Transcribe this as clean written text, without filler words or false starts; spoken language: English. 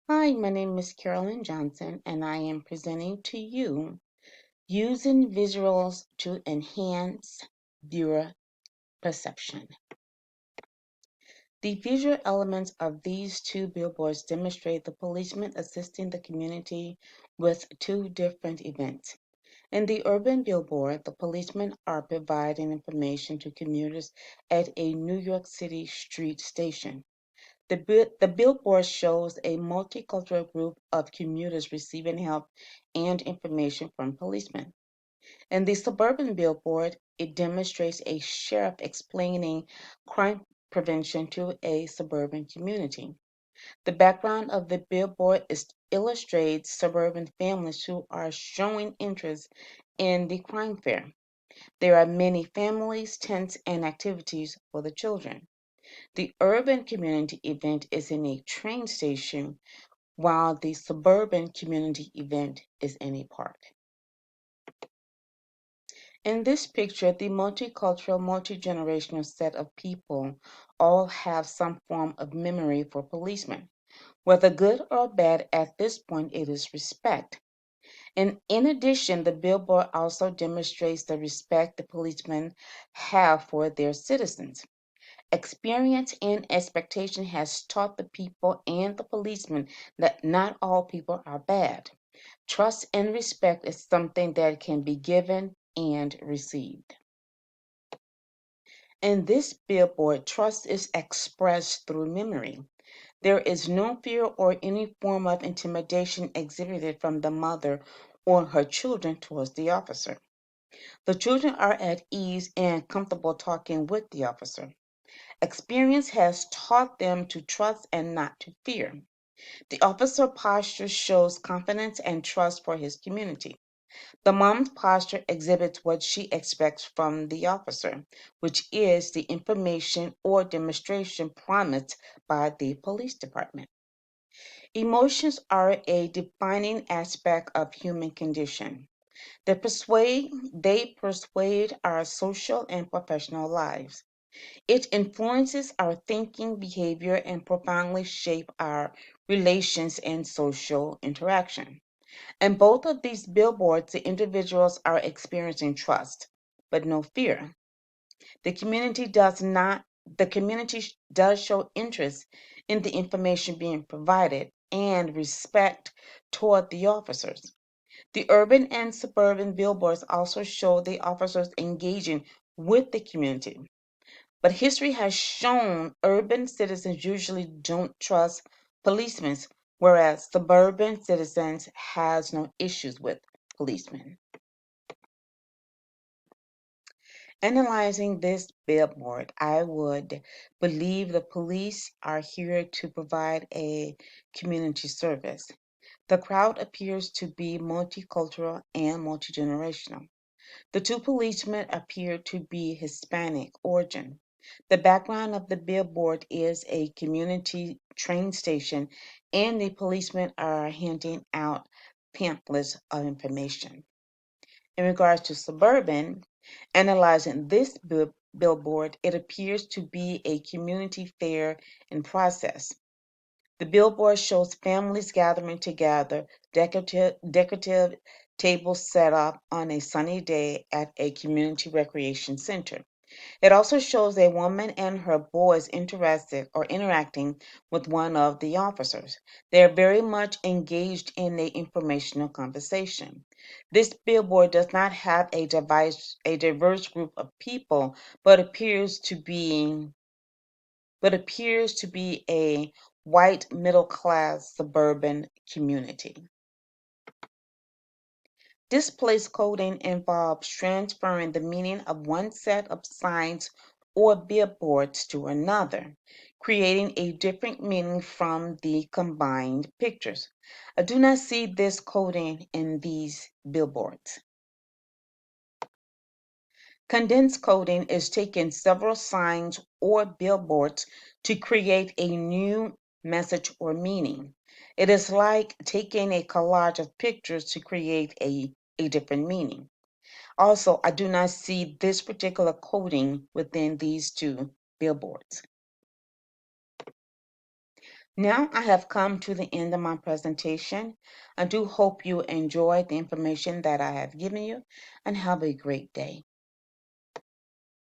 Hi, my name is Carolyn Johnson, and I am presenting to you using visuals to enhance viewer perception. The visual elements of these two billboards demonstrate the policemen assisting the community with two different events. In the urban billboard, the policemen are providing information to commuters at a New York City street station. The billboard shows a multicultural group of commuters receiving help and information from policemen. In the suburban billboard, it demonstrates a sheriff explaining crime prevention to a suburban community. The background of the billboard illustrates suburban families who are showing interest in the crime fair. There are many families, tents, and activities for the children. The urban community event is in a train station, while the suburban community event is in a park. In this picture, the multicultural, multi-generational set of people all have some form of memory for policemen. Whether good or bad, at this point it is respect. And in addition, the billboard also demonstrates the respect the policemen have for their citizens. Experience and expectation has taught the people and the policemen that not all people are bad. Trust and respect is something that can be given and received. In this billboard, trust is expressed through memory. There is no fear or any form of intimidation exhibited from the mother or her children towards the officer. The children are at ease and comfortable talking with the officer. Experience has taught them to trust and not to fear. The officer posture shows confidence and trust for his community. The mom's posture exhibits what she expects from the officer, which is the information or demonstration promised by the police department. Emotions are a defining aspect of human condition. They persuade our social and professional lives. It influences our thinking, behavior, and profoundly shape our relations and social interaction. In both of these billboards, the individuals are experiencing trust, but no fear. The community does not. The community does show interest in the information being provided and respect toward the officers. The urban and suburban billboards also show the officers engaging with the community. But history has shown urban citizens usually don't trust policemen, whereas suburban citizens has no issues with policemen. Analyzing this billboard, I would believe the police are here to provide a community service. The crowd appears to be multicultural and multigenerational. The two policemen appear to be Hispanic origin. The background of the billboard is a community train station, and the policemen are handing out pamphlets of information. In regards to suburban, analyzing this billboard, it appears to be a community fair in process. The billboard shows families gathering together, decorative tables set up on a sunny day at a community recreation center. It also shows a woman and her boys interested or interacting with one of the officers. They are very much engaged in a informational conversation. This billboard does not have a diverse group of people, but appears to be a white middle class suburban community. Displaced coding involves transferring the meaning of one set of signs or billboards to another, creating a different meaning from the combined pictures. I do not see this coding in these billboards. Condensed coding is taking several signs or billboards to create a new message or meaning. It is like taking a collage of pictures to create a different meaning. Also, I do not see this particular coding within these two billboards. Now I have come to the end of my presentation. I do hope you enjoyed the information that I have given you and have a great day.